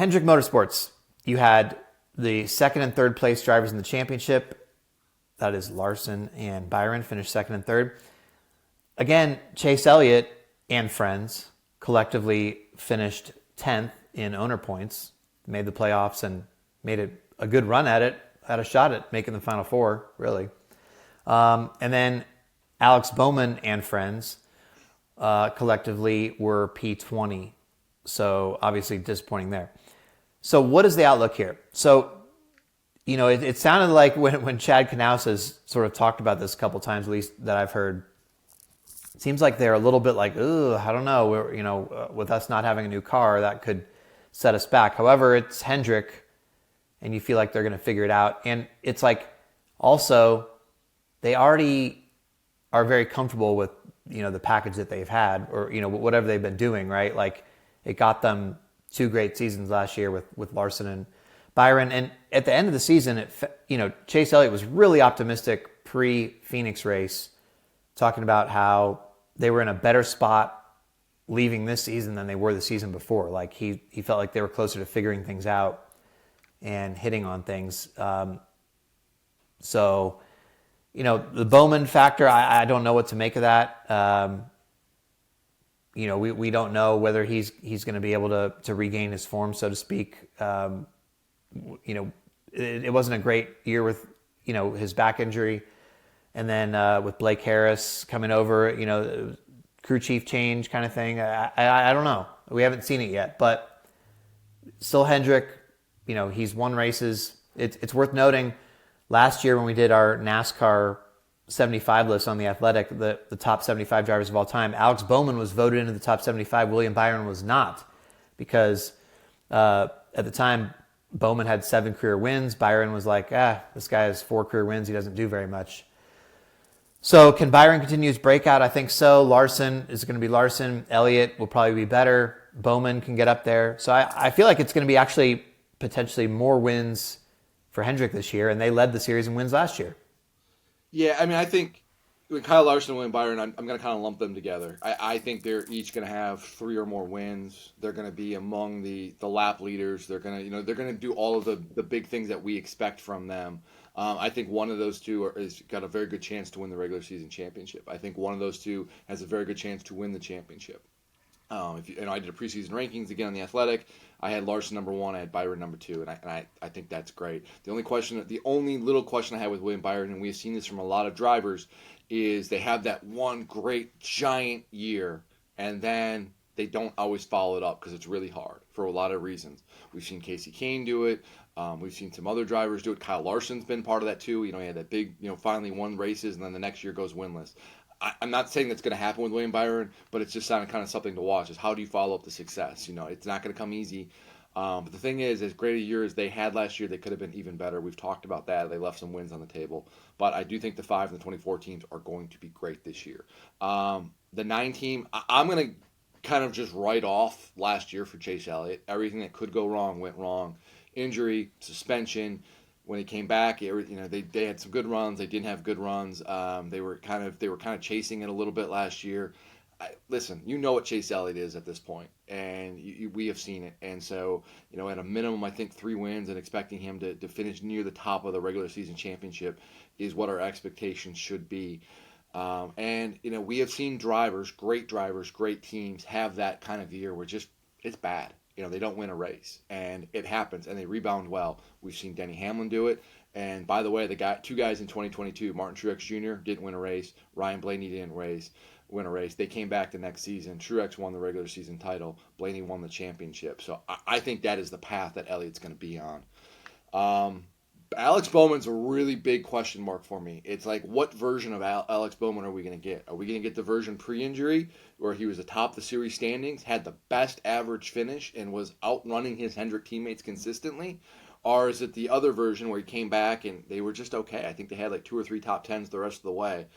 Hendrick Motorsports, you had the second and third place drivers in the championship. That is Larson and Byron finished second and third. Again, Chase Elliott and friends collectively finished 10th in owner points, made the playoffs and made it a good run at it, had a shot at making the Final Four, really. And then Alex Bowman and friends collectively were P20. So obviously disappointing there. So what is the outlook here? So, it sounded like when Chad Knaus has sort of talked about this a couple times, at least that I've heard, it seems like they're a little bit like, I don't know, with us not having a new car, that could set us back. However, it's Hendrick, and you feel like they're going to figure it out. And it's like, also, they already are very comfortable with, the package that they've had, or, whatever they've been doing, right? Like, it got them 2 great seasons last year with Larson and Byron. And at the end of the season, Chase Elliott was really optimistic pre-Phoenix race, talking about how they were in a better spot leaving this season than they were the season before. Like he felt like they were closer to figuring things out and hitting on things. So, the Bowman factor, I don't know what to make of that. We don't know whether he's going to be able to regain his form, so to speak. It wasn't a great year with, his back injury. And then with Blake Harris coming over, crew chief change kind of thing. I don't know. We haven't seen it yet. But still Hendrick, he's won races. It's worth noting, last year when we did our NASCAR 75 list on The Athletic, the top 75 drivers of all time, Alex Bowman was voted into the top 75. William Byron was not, because at the time, Bowman had 7 career wins. Byron was like, this guy has 4 career wins. He doesn't do very much. So can Byron continue his breakout? I think so. Larson is going to be Larson. Elliott will probably be better. Bowman can get up there. So I feel like it's going to be actually potentially more wins for Hendrick this year, and they led the series in wins last year. Yeah, I mean, I think when Kyle Larson and William Byron, I'm going to kind of lump them together. I think they're each going to have 3 or more wins. They're going to be among the lap leaders. They're going to they're going to do all of the big things that we expect from them. I think one of those two is got a very good chance to win the regular season championship. I think one of those two has a very good chance to win the championship. I did a preseason rankings again on The Athletic. I had Larson number 1, I had Byron number 2, and I think that's great. The only little question I had with William Byron, and we've seen this from a lot of drivers, is they have that one great giant year, and then they don't always follow it up because it's really hard for a lot of reasons. We've seen Casey Kane do it. We've seen some other drivers do it. Kyle Larson's been part of that too. He had that big, finally won races, and then the next year goes winless. I'm not saying that's going to happen with William Byron, but it's just kind of something to watch. Is how do you follow up the success? It's not going to come easy. But the thing is, as great a year as they had last year, they could have been even better. We've talked about that. They left some wins on the table. But I do think the 5 and the 24 teams are going to be great this year. The 9 team, I'm going to kind of just write off last year for Chase Elliott. Everything that could go wrong went wrong. Injury, suspension. When he came back, they had some good runs. They didn't have good runs. They were kind of chasing it a little bit last year. Listen, what Chase Elliott is at this point, and we have seen it. And so, at a minimum, I think 3 wins, and expecting him to finish near the top of the regular season championship is what our expectations should be. And we have seen great drivers, great teams have that kind of year where it's bad. They don't win a race, and it happens, and they rebound well. We've seen Denny Hamlin do it, and by the way, 2 guys in 2022, Martin Truex Jr. didn't win a race, Ryan Blaney didn't win a race. They came back the next season. Truex won the regular season title. Blaney won the championship. So I think that is the path that Elliott's going to be on. Alex Bowman's a really big question mark for me. It's like, what version of Alex Bowman are we going to get? Are we going to get the version pre-injury where he was atop the series standings, had the best average finish, and was outrunning his Hendrick teammates consistently? Or is it the other version where he came back and they were just okay? I think they had like 2 or 3 top 10s the rest of the way.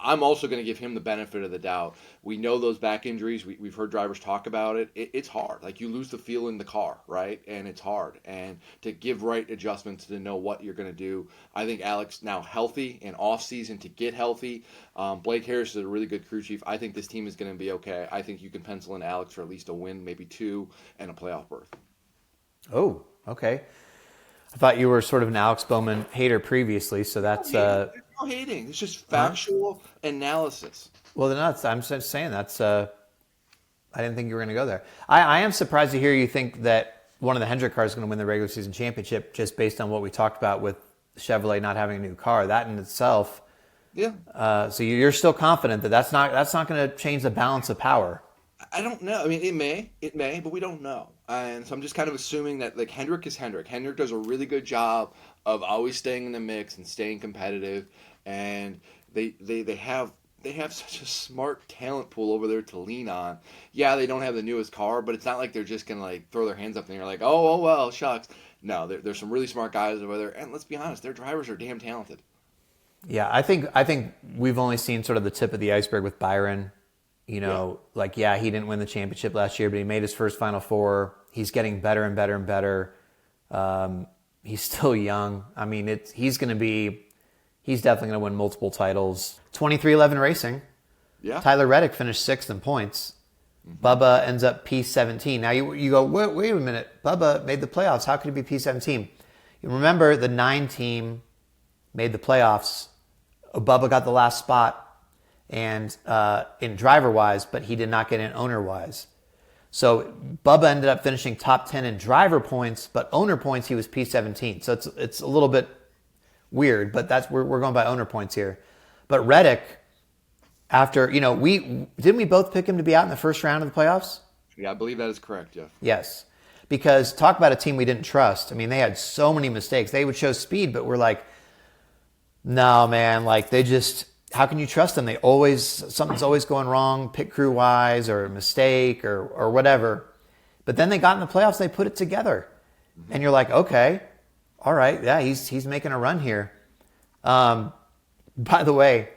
I'm also going to give him the benefit of the doubt. We know those back injuries. We've heard drivers talk about it. It's hard. Like, you lose the feel in the car, right? And it's hard. And to give right adjustments to know what you're going to do. I think Alex now healthy and off season to get healthy. Blake Harris is a really good crew chief. I think this team is going to be okay. I think you can pencil in Alex for at least a win, maybe 2, and a playoff berth. Oh, okay. I thought you were sort of an Alex Bowman hater previously, so that's There's no hating. It's just huh? factual analysis. Well, then that's I'm just saying that's I didn't think you were going to go there. I am surprised to hear you think that one of the Hendrick cars is going to win the regular season championship just based on what we talked about with Chevrolet not having a new car. That in itself. Yeah. So you're still confident that that's not going to change the balance of power. I don't know. I mean, it may, but we don't know. And so I'm just kind of assuming that like Hendrick is Hendrick. Hendrick does a really good job of always staying in the mix and staying competitive. And they have such a smart talent pool over there to lean on. Yeah, they don't have the newest car, but it's not like they're just gonna like throw their hands up and you're like, oh well, shucks. No, there's some really smart guys over there, and let's be honest, their drivers are damn talented. Yeah, I think we've only seen sort of the tip of the iceberg with Byron. Yeah. Like yeah, he didn't win the championship last year, but he made his first Final Four. He's getting better and better and better. He's still young. I mean, he's definitely going to win multiple titles. 2311 Racing. Yeah. Tyler Reddick finished sixth in points. Bubba ends up P17. Now you go, wait a minute. Bubba made the playoffs. How could he be P17? You remember the 9 team made the playoffs. Bubba got the last spot and in driver wise, but he did not get in owner wise. So Bubba ended up finishing top 10 in driver points, but owner points he was P17. So it's a little bit weird, but we're going by owner points here. But Reddick, after we both pick him to be out in the first round of the playoffs? Yeah, I believe that is correct, Jeff. Yes. Because talk about a team we didn't trust. I mean, they had so many mistakes. They would show speed, but we're like, no, man, like how can you trust them? Something's always going wrong, pit crew wise or a mistake or whatever. But then they got in the playoffs, they put it together. And you're like, okay, all right, yeah, he's making a run here. By the way,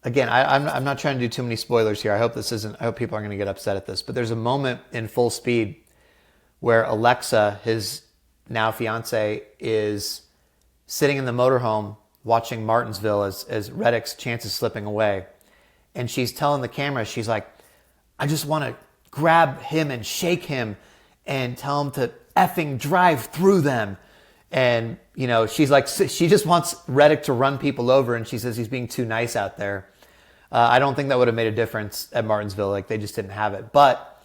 again, I'm not trying to do too many spoilers here. I hope people aren't going to get upset at this. But there's a moment in Full Speed where Alexa, his now fiance, is sitting in the motorhome watching Martinsville as Reddick's chance is slipping away. And she's telling the camera, she's like, I just want to grab him and shake him and tell him to effing drive through them. And, she's like, she just wants Reddick to run people over. And she says he's being too nice out there. I don't think that would have made a difference at Martinsville. Like, they just didn't have it. But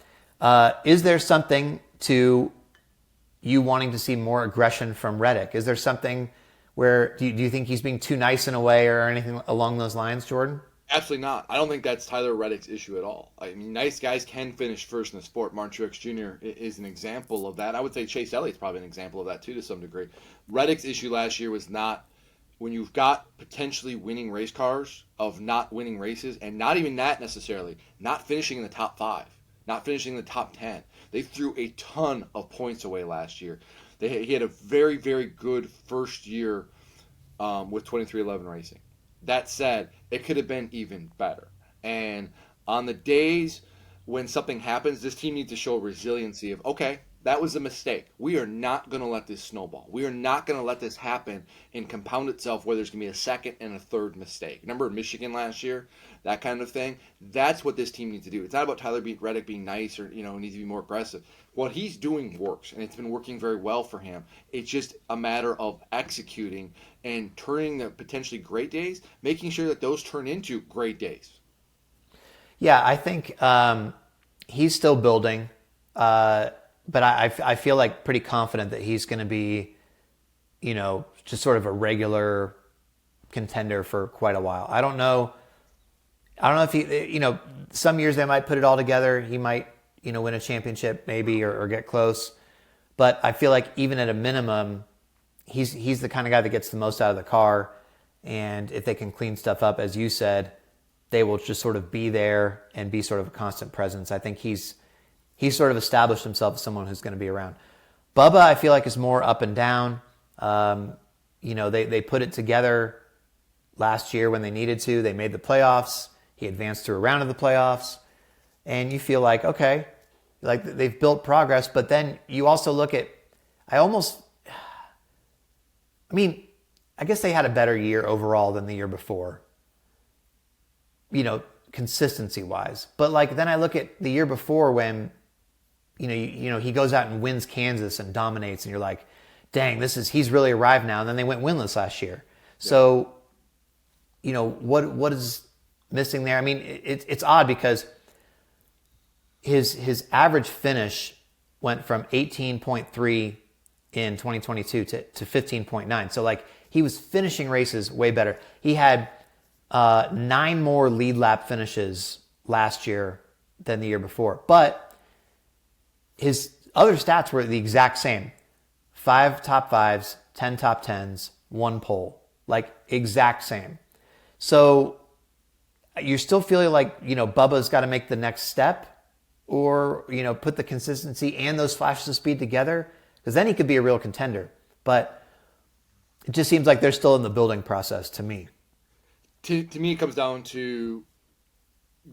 is there something to you wanting to see more aggression from Reddick? Is there something where do you think he's being too nice in a way or anything along those lines, Jordan? Absolutely not. I don't think that's Tyler Reddick's issue at all. I mean, nice guys can finish first in the sport. Martin Truex Jr. is an example of that. I would say Chase Elliott's probably an example of that too, to some degree. Reddick's issue last year was not when you've got potentially winning race cars of not winning races, and not even that necessarily, not finishing in the top 5, not finishing in the top 10. They threw a ton of points away last year. He had a very, very good first year with 2311 Racing. That said, it could have been even better. And on the days when something happens, this team needs to show resiliency of, okay, that was a mistake. We are not going to let this snowball. We are not going to let this happen and compound itself where there's going to be a second and a third mistake. Remember Michigan last year? That kind of thing. That's what this team needs to do. It's not about Tyler Reddick being nice or, needs to be more aggressive. What he's doing works, and it's been working very well for him. It's just a matter of executing and turning the potentially great days, making sure that those turn into great days. Yeah, I think he's still building. But I feel like pretty confident that he's going to be, just sort of a regular contender for quite a while. I don't know if he, some years they might put it all together. He might, win a championship maybe or get close. But I feel like even at a minimum, he's the kind of guy that gets the most out of the car. And if they can clean stuff up, as you said, they will just sort of be there and be sort of a constant presence. I think he's sort of established himself as someone who's going to be around. Bubba, I feel like, is more up and down. They put it together last year when they needed to. They made the playoffs. He advanced through a round of the playoffs. And you feel like, okay, like they've built progress. But then you also look at, I guess they had a better year overall than the year before, consistency-wise. But then I look at the year before when he goes out and wins Kansas and dominates, and you're like, dang, he's really arrived now. And then they went winless last year. Yeah. So, what is missing there? I mean, it's odd because his average finish went from 18.3 in 2022 to 15.9. So like he was finishing races way better. He had 9 more lead lap finishes last year than the year before. But his other stats were the exact same. 5 top 5s, 10 top 10s, 1 pole. Like exact same. So you're still feeling like, Bubba's got to make the next step or, put the consistency and those flashes of speed together, because then he could be a real contender. But it just seems like they're still in the building process to me. To me, it comes down to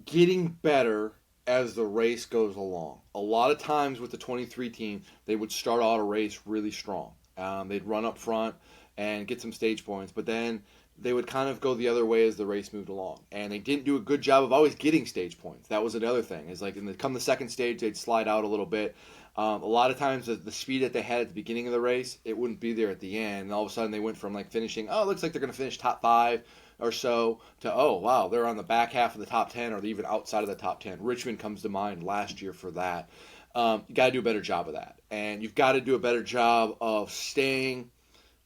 getting better as the race goes along. A lot of times with the 23 team, they would start out a race really strong. They'd run up front and get some stage points, but then they would kind of go the other way as the race moved along. And they didn't do a good job of always getting stage points. That was another thing. Is like come the second stage, they'd slide out a little bit. A lot of times the speed that they had at the beginning of the race, it wouldn't be there at the end. And all of a sudden they went from like finishing, it looks like they're going to finish top 5 or so, to, oh, wow, they're on the back half of the top 10 or even outside of the top 10. Richmond comes to mind last year for that. You got to do a better job of that. And you've got to do a better job of staying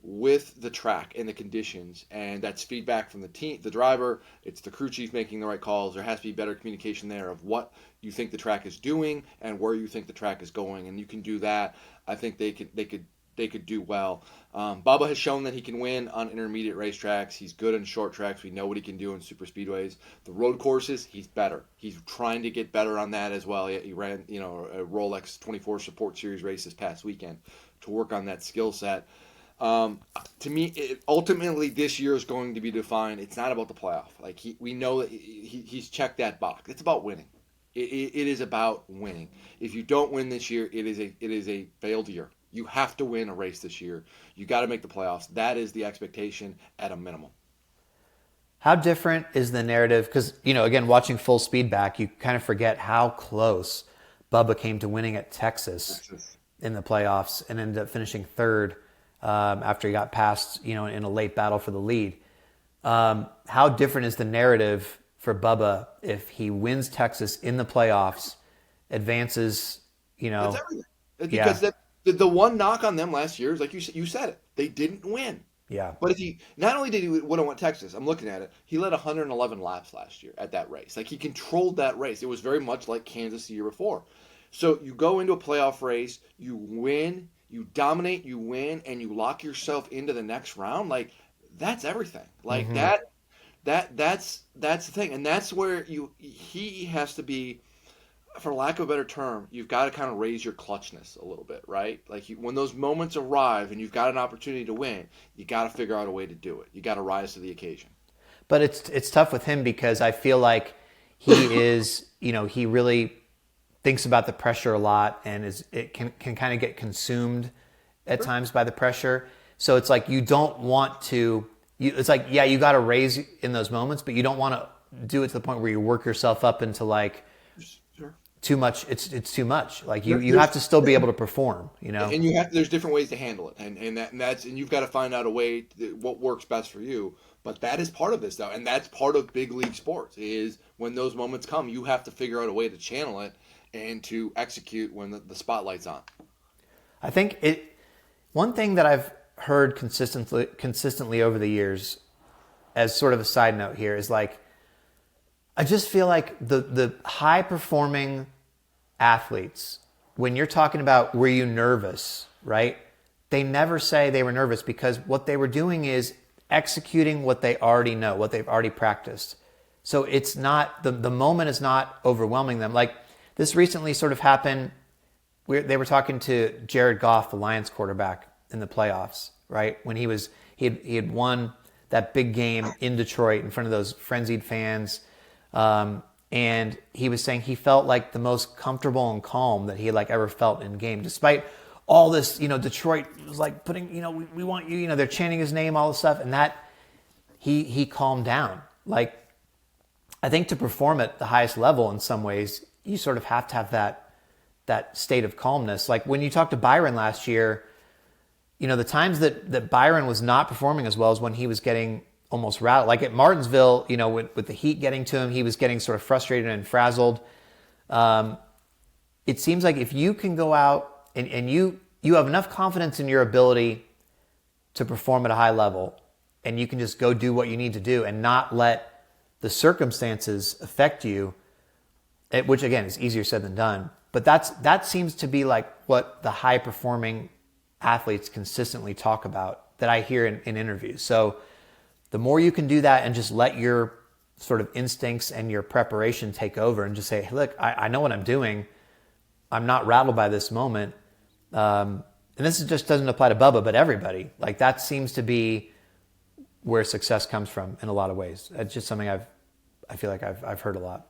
with the track and the conditions, and that's feedback from the team, the driver. It's the crew chief making the right calls. There has to be better communication there of what you think the track is doing and where you think the track is going, and you can do that. I think they could do well. Bubba has shown that he can win on intermediate racetracks. He's good in short tracks. We know what he can do in super speedways. The road courses, he's better. He's trying to get better on that as well. He ran, a Rolex 24 Support Series race this past weekend to work on that skill set. To me, ultimately this year is going to be defined. It's not about the playoff. Like we know that he's checked that box. It's about winning. It is about winning. If you don't win this year, it is a failed year. You have to win a race this year. You got to make the playoffs. That is the expectation at a minimum. How different is the narrative? Because, again, watching Full Speed back, you kind of forget how close Bubba came to winning at Texas in the playoffs and ended up finishing third after he got passed, in a late battle for the lead. How different is the narrative for Bubba if he wins Texas in the playoffs, advances, That's everything. Because the one knock on them last year is, like you said it, they didn't win. Yeah. But if he, not only did he would have won Texas, I'm looking at it, he led 111 laps last year at that race. Like, he controlled that race. It was very much like Kansas the year before. So you go into a playoff race, you win, you dominate, you win, and you lock yourself into the next round. Like, that's everything. Like, that's the thing. And that's where he has to be, for lack of a better term, you've got to kind of raise your clutchness a little bit, right? Like, when those moments arrive and you've got an opportunity to win, you got to figure out a way to do it. You got to rise to the occasion. But it's tough with him because I feel like he is, he really thinks about the pressure a lot and can kind of get consumed at times by the pressure. So it's like you don't want to. It's like, yeah, you got to raise in those moments, but you don't want to do it to the point where you work yourself up into like. Too much. It's too much. Like you have to still be able to perform, And there's different ways to handle it, and you've got to find out a way what works best for you. But that is part of this, though, and that's part of big league sports. Is when those moments come, you have to figure out a way to channel it and to execute when the spotlight's on. I think one thing that I've heard consistently over the years, as sort of a side note here, is like I just feel like the high performing athletes, when you're talking about were you nervous, right? They never say they were nervous because what they were doing is executing what they already know, what they've already practiced. So it's not, the moment is not overwhelming them. Like this recently sort of happened, they were talking to Jared Goff, the Lions quarterback, in the playoffs, right? When he had won that big game in Detroit in front of those frenzied fans. And he was saying he felt like the most comfortable and calm that he had like ever felt in game, despite all this, Detroit was like putting, we want you, they're chanting his name, all this stuff. And that he calmed down. Like, I think to perform at the highest level in some ways, you sort of have to have that that state of calmness. Like when you talked to Byron last year, the times that Byron was not performing as well as when he was getting almost rattled. Like at Martinsville, with the heat getting to him, he was getting sort of frustrated and frazzled. It seems like if you can go out and you have enough confidence in your ability to perform at a high level, and you can just go do what you need to do and not let the circumstances affect you, which again is easier said than done. But that seems to be like what the high performing athletes consistently talk about that I hear in interviews. So the more you can do that and just let your sort of instincts and your preparation take over and just say, hey, look, I know what I'm doing. I'm not rattled by this moment. And this just doesn't apply to Bubba, but everybody. Like that seems to be where success comes from in a lot of ways. It's just something I feel like I've heard a lot.